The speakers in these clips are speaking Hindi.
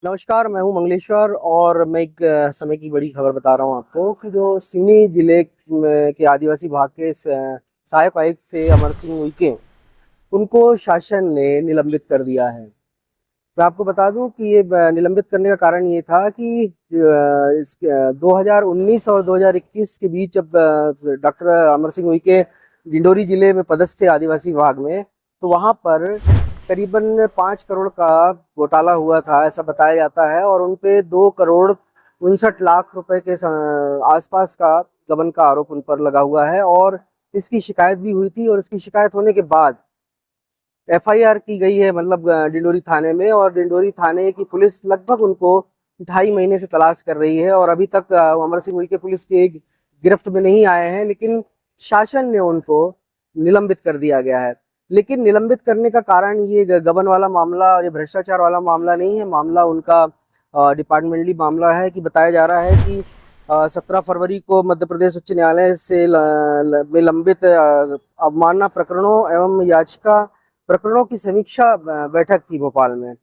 नमस्कार, मैं हूं मंगलेश्वर और मैं एक समय की बड़ी खबर बता रहा हूं आपको कि जो सिवनी जिले के आदिवासी भाग के सहायक आयुक्त से अमर सिंह उइके उनको शासन ने निलंबित कर दिया है। मैं आपको बता दूं कि ये निलंबित करने का कारण ये था कि 2019 और 2021 के बीच जब डॉक्टर अमर सिंह उइके डिंडोरी जिले में पदस्थ थे आदिवासी विभाग में, तो वहां पर करीबन 5 करोड़ का घोटाला हुआ था ऐसा बताया जाता है, और उनपे 2 करोड़ 59 लाख रुपए के आसपास का गबन का आरोप उन पर लगा हुआ है। और इसकी शिकायत भी हुई थी, और इसकी शिकायत होने के बाद एफआईआर की गई है, मतलब डिंडोरी थाने में। और डिंडोरी थाने की पुलिस लगभग उनको 2.5 महीने से तलाश कर रही है, और अभी तक अमर सिंह उइके पुलिस के गिरफ्त में नहीं आए हैं। लेकिन शासन ने उनको निलंबित कर दिया गया है। लेकिन निलंबित करने का कारण ये गबन वाला मामला और ये भ्रष्टाचार वाला मामला नहीं है। मामला उनका डिपार्टमेंटली मामला है कि बताया जा रहा है कि 17 फरवरी को मध्य प्रदेश उच्च न्यायालय से में लंबित अवमानना प्रकरणों एवं याचिका प्रकरणों की समीक्षा बैठक थी भोपाल में।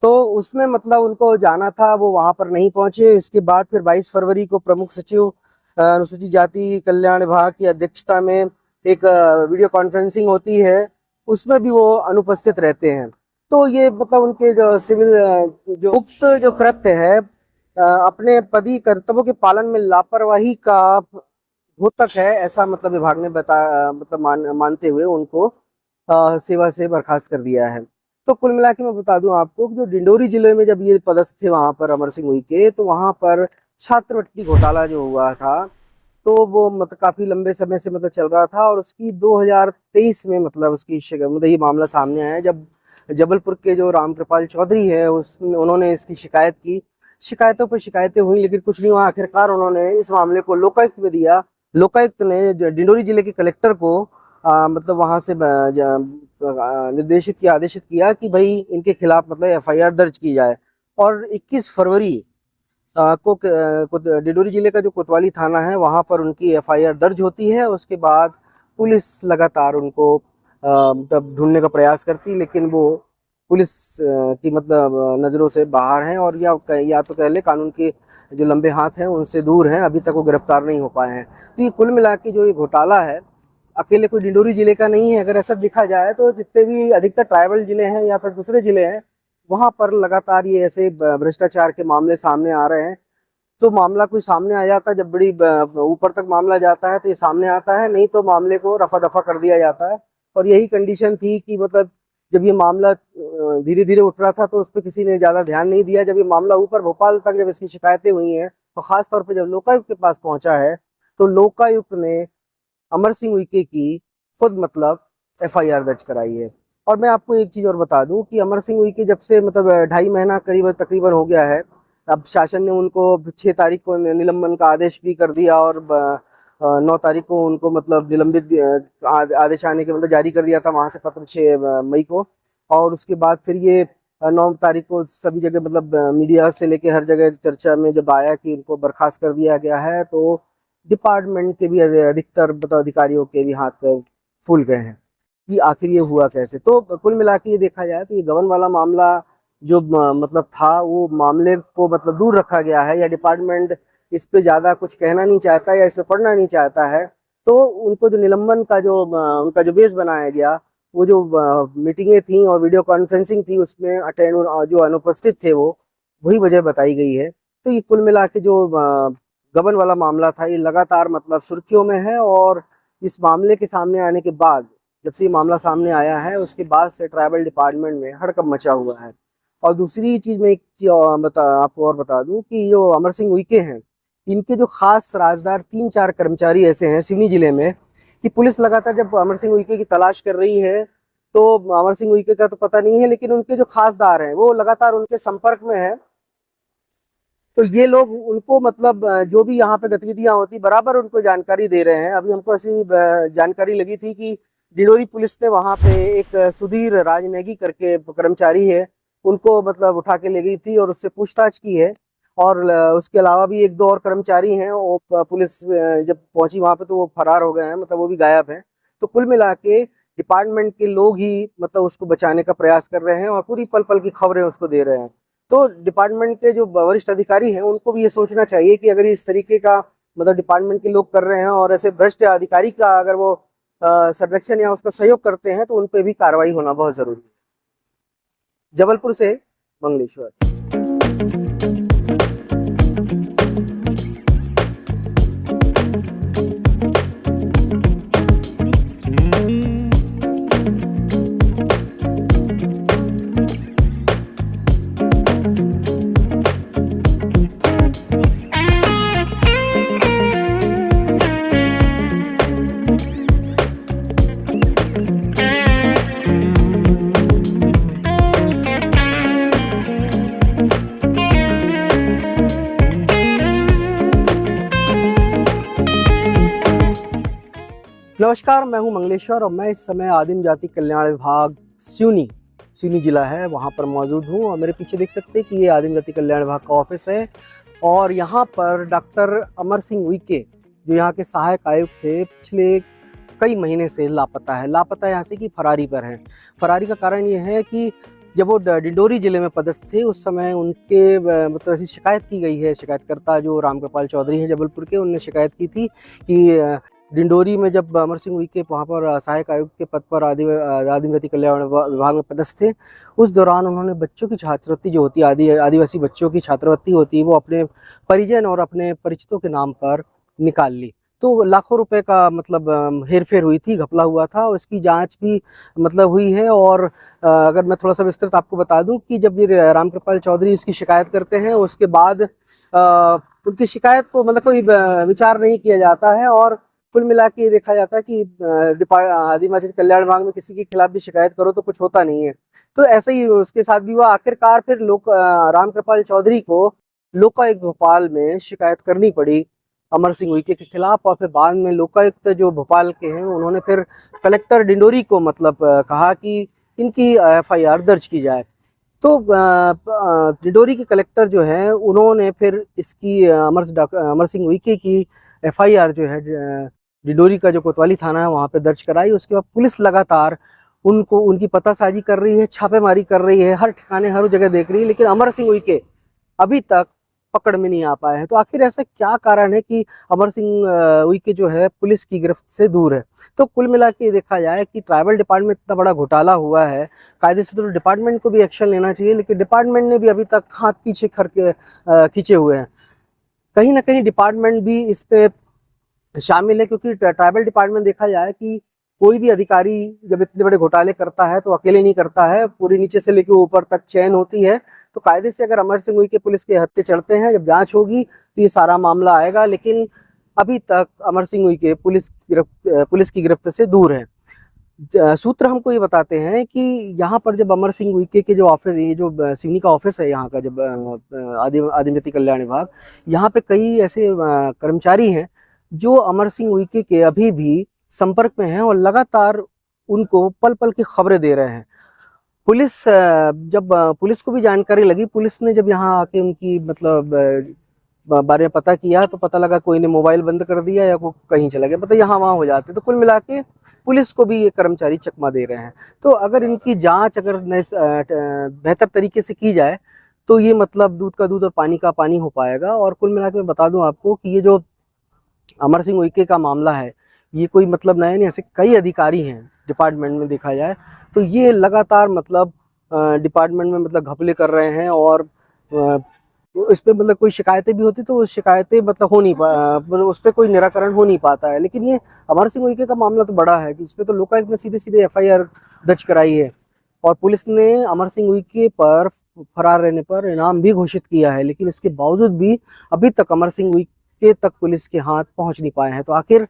तो उसमें मतलब उनको जाना था, वो वहां पर नहीं पहुंचे। उसके बाद फिर 22 फरवरी को प्रमुख सचिव अनुसूचित जाति कल्याण विभाग की अध्यक्षता में एक वीडियो कॉन्फ्रेंसिंग होती है, उसमें भी वो अनुपस्थित रहते हैं। तो ये मतलब उनके जो सिविल जो उक्त जो कृत्य है अपने पदी कर्तव्यों के पालन में लापरवाही का द्योतक है, ऐसा मतलब विभाग ने मतलब मानते हुए उनको सेवा से बर्खास्त कर दिया है। तो कुल मिला के मैं बता दूं आपको कि जो डिंडोरी जिले में जब ये पदस्थ थे वहां पर अमर सिंह उइके, तो वहां पर छात्रवृत्ति घोटाला जो हुआ था, तो वो मतलब काफी लंबे समय से मतलब चल रहा था। और उसकी 2023 में मतलब उसकी मतलब ये मामला सामने आया जब जबलपुर के जो रामकृपाल चौधरी है उन्होंने इसकी शिकायत की। शिकायतों पर शिकायतें हुई लेकिन कुछ नहीं हुआ। आखिरकार उन्होंने इस मामले को लोकायुक्त में दिया। लोकायुक्त ने डिंडोरी जिले के कलेक्टर को मतलब वहां से निर्देशित किया, आदेशित किया कि भाई इनके खिलाफ मतलब एफआईआर दर्ज की जाए। और 21 फरवरी को डिंडोरी जिले का जो कोतवाली थाना है वहां पर उनकी एफआईआर दर्ज होती है। उसके बाद पुलिस लगातार उनको मतलब ढूंढने का प्रयास करती, लेकिन वो पुलिस की मतलब नज़रों से बाहर हैं, और या तो कह ले कानून के जो लंबे हाथ हैं उनसे दूर हैं। अभी तक वो गिरफ्तार नहीं हो पाए हैं। तो ये कुल मिला के जो ये घोटाला है अकेले कोई डिंडोरी जिले का नहीं है। अगर ऐसा देखा जाए तो जितने भी अधिकतर ट्राइबल जिले हैं या फिर दूसरे जिले हैं, वहां पर लगातार ये ऐसे भ्रष्टाचार के मामले सामने आ रहे हैं। तो मामला कोई सामने आ जाता है, जब बड़ी ऊपर तक मामला जाता है तो ये सामने आता है, नहीं तो मामले को रफा दफा कर दिया जाता है। और यही कंडीशन थी कि मतलब जब ये मामला धीरे धीरे उठ रहा था तो उस पर किसी ने ज्यादा ध्यान नहीं दिया। जब ये मामला ऊपर भोपाल तक जब इसकी शिकायतें हुई हैं, तो खास तौर पर जब लोकायुक्त के पास पहुंचा है, तो लोकायुक्त ने अमर सिंह उइके की खुद मतलब एफआईआर दर्ज कराई है। और मैं आपको एक चीज और बता दूं कि अमर सिंह उइके जब से मतलब 2.5 महीना करीब तकरीबन हो गया है, अब शासन ने उनको 6 तारीख को निलंबन का आदेश भी कर दिया, और 9 तारीख को उनको मतलब निलंबित आदेश आने के मतलब जारी कर दिया था वहां से पत्र 6 मई को। और उसके बाद फिर ये 9 तारीख को सभी जगह मतलब मीडिया से लेके हर जगह चर्चा में जब आया कि उनको बर्खास्त कर दिया गया है, तो डिपार्टमेंट के भी अधिकतर मतलब अधिकारियों के भी हाथ पैर फूल गए हैं कि आखिर ये हुआ कैसे। तो कुल मिला के ये देखा जाए तो ये गबन वाला मामला जो मतलब था, वो मामले को मतलब दूर रखा गया है, या डिपार्टमेंट इस पे ज्यादा कुछ कहना नहीं चाहता या इस पे पढ़ना नहीं चाहता है। तो उनको जो निलंबन का जो उनका जो बेस बनाया गया, वो जो मीटिंगें थी और वीडियो कॉन्फ्रेंसिंग थी उसमें अटेंड जो अनुपस्थित थे वो वही वजह बताई गई है। तो ये कुल मिला के जो गबन वाला मामला था, ये लगातार मतलब सुर्खियों में है। और इस मामले के सामने आने के बाद, जब से ये मामला सामने आया है उसके बाद से ट्राइबल डिपार्टमेंट में हड़कंप मचा हुआ है। और दूसरी चीज मैं एक चीज आपको और बता दूं कि जो अमर सिंह उइके हैं, इनके जो खास राजदार 3-4 कर्मचारी ऐसे हैं सिवनी जिले में, कि पुलिस लगातार जब अमर सिंह उइके की तलाश कर रही है, तो अमर सिंह उइके का तो पता नहीं है, लेकिन उनके जो खासदार हैं वो लगातार उनके संपर्क में है। तो ये लोग उनको मतलब जो भी यहाँ पे गतिविधियां होती बराबर उनको जानकारी दे रहे हैं। अभी हमको ऐसी जानकारी लगी थी कि डिडोरी पुलिस ने वहां पे एक सुधीर राजनेगी करके कर्मचारी है, उनको मतलब उठा के ले गई थी और उससे पूछताछ की है। और उसके अलावा भी एक दो और कर्मचारी हैं, वो पुलिस जब पहुंची वहां पे तो वो फरार हो गए हैं, मतलब वो भी गायब हैं। तो कुल मिला के डिपार्टमेंट के लोग ही मतलब उसको बचाने का प्रयास कर रहे हैं और पूरी पल पल की खबरें उसको दे रहे हैं। तो डिपार्टमेंट के जो वरिष्ठ अधिकारी हैं उनको भी ये सोचना चाहिए कि अगर इस तरीके का मतलब डिपार्टमेंट के लोग कर रहे हैं और ऐसे भ्रष्ट अधिकारी का अगर वो संरक्षण या उसका सहयोग करते हैं तो उन पे भी कार्रवाई होना बहुत जरूरी है। जबलपुर से मंगलेश्वर। नमस्कार, मैं हूं मंगलेश्वर और मैं इस समय आदिम जाति कल्याण विभाग सिवनी जिला है वहां पर मौजूद हूं। और मेरे पीछे देख सकते हैं कि ये आदिम जाति कल्याण विभाग का ऑफिस है और यहां पर डॉक्टर अमर सिंह उइके जो यहाँ के सहायक आयुक्त थे पिछले कई महीने से लापता यहाँ से कि फरारी पर हैं। फरारी का कारण ये है कि जब वो डिंडोरी जिले में पदस्थ थे उस समय उनके मतलब ऐसी शिकायत की गई है। शिकायतकर्ता जो रामकृपाल चौधरी हैं जबलपुर के, उनने शिकायत की थी कि डिंडोरी में जब अमर सिंह उइके वहाँ पर सहायक आयुक्त के पद पर आदिम जाति कल्याण विभाग में पदस्थ थे, उस दौरान उन्होंने बच्चों की छात्रवृत्ति जो होती है आदिवासी बच्चों की छात्रवृत्ति होती है वो अपने परिजन और अपने परिचितों के नाम पर निकाल ली। तो लाखों रुपए का मतलब हेरफेर हुई थी, घपला हुआ था। उसकी जांच भी मतलब हुई है। और अगर मैं थोड़ा सा विस्तृत आपको बता दूं कि जब ये रामकृपाल चौधरी इसकी शिकायत करते हैं उसके बाद उनकी शिकायत को मतलब कोई विचार नहीं किया जाता है और कुल मिला के देखा जाता है कि आदिवासी कल्याण विभाग में किसी के खिलाफ भी शिकायत करो तो कुछ होता नहीं है। तो ऐसा ही उसके साथ भी हुआ। आखिरकार फिर रामकृपाल चौधरी को लोकायुक्त भोपाल में शिकायत करनी पड़ी अमर सिंह उइके के खिलाफ। और फिर बाद में लोकायुक्त जो भोपाल के हैं उन्होंने फिर कलेक्टर डिंडोरी को मतलब कहा कि इनकी FIR दर्ज की जाए। तो डिंडोरी के कलेक्टर जो है उन्होंने फिर इसकी अमर सिंह उइके की FIR जो है डिंडोरी का जो कोतवाली थाना है वहाँ पे दर्ज कराई। उसके बाद पुलिस लगातार उनकी पतासाजी कर रही है, छापेमारी कर रही है, हर ठिकाने हर जगह देख रही है, लेकिन अमर सिंह उइके अभी तक पकड़ में नहीं आ पाए हैं। तो आखिर ऐसा क्या कारण है कि अमर सिंह उइके जो है पुलिस की गिरफ्त से दूर है? तो कुल मिला के देखा जाए कि ट्राइबल डिपार्टमेंट इतना बड़ा घोटाला हुआ है, कायदे से तो डिपार्टमेंट को भी एक्शन लेना चाहिए, लेकिन डिपार्टमेंट ने भी अभी तक हाथ पीछे खींचे हुए हैं। कहीं ना कहीं डिपार्टमेंट भी इस पे शामिल है, क्योंकि ट्राइबल डिपार्टमेंट देखा जाए कि कोई भी अधिकारी जब इतने बड़े घोटाले करता है तो अकेले नहीं करता है, पूरी नीचे से लेकर ऊपर तक चेन होती है। तो कायदे से अगर अमर सिंह उइके पुलिस के हत्थे चढ़ते हैं, जब जांच होगी तो ये सारा मामला आएगा। लेकिन अभी तक अमर सिंह उइके पुलिस की गिरफ्त से दूर है। सूत्र हमको ये बताते हैं कि यहाँ पर जब अमर सिंह उइके के जो ऑफिस, ये जो सिवनी का ऑफिस है यहाँ का, जब आदिम जाति कल्याण विभाग, यहाँ पे कई ऐसे कर्मचारी हैं जो अमर सिंह उइके के अभी भी संपर्क में हैं और लगातार उनको पल पल की खबरें दे रहे हैं। जब पुलिस को भी जानकारी लगी, पुलिस ने जब यहाँ आके उनकी मतलब बारे में पता किया तो पता लगा कोई ने मोबाइल बंद कर दिया या कोई कहीं चला गया, मतलब यहाँ वहाँ हो जाते। तो कुल मिला के पुलिस को भी ये कर्मचारी चकमा दे रहे हैं। तो अगर इनकी जांच अगर बेहतर तरीके से की जाए तो ये मतलब दूध का दूध और पानी का पानी हो पाएगा। और कुल मिला के मैं बता दूं आपको कि ये जो अमर सिंह उइके का मामला है ये कोई मतलब नया नहीं, ऐसे कई अधिकारी हैं डिपार्टमेंट में देखा जाए तो ये लगातार मतलब डिपार्टमेंट में मतलब घपले कर रहे हैं। और इस पे मतलब कोई शिकायतें भी होती तो शिकायतें मतलब हो नहीं मतलब उस पर कोई निराकरण हो नहीं पाता है। लेकिन ये अमर सिंह उइके का मामला तो बड़ा है कि इस पर तो लोकायुक्त ने सीधे सीधे FIR दर्ज कराई है और पुलिस ने अमर सिंह उइके पर फरार रहने पर इनाम भी घोषित किया है। लेकिन इसके बावजूद भी अभी तक अमर सिंह उइके तक पुलिस के हाथ पहुंच नहीं पाए हैं। तो आखिर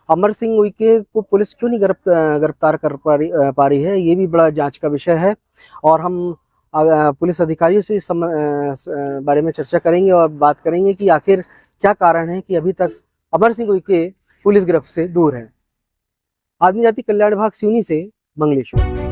अमर सिंह उइके को पुलिस क्यों नहीं गिरफ्तार कर पा रही है, ये भी बड़ा जांच का विषय है। और हम पुलिस अधिकारियों से इस बारे में चर्चा करेंगे और बात करेंगे कि आखिर क्या कारण है कि अभी तक अमर सिंह उइके पुलिस गिरफ्त से दूर है। आदिम जाति कल्याण विभाग सिवनी से मंगलेश्वर।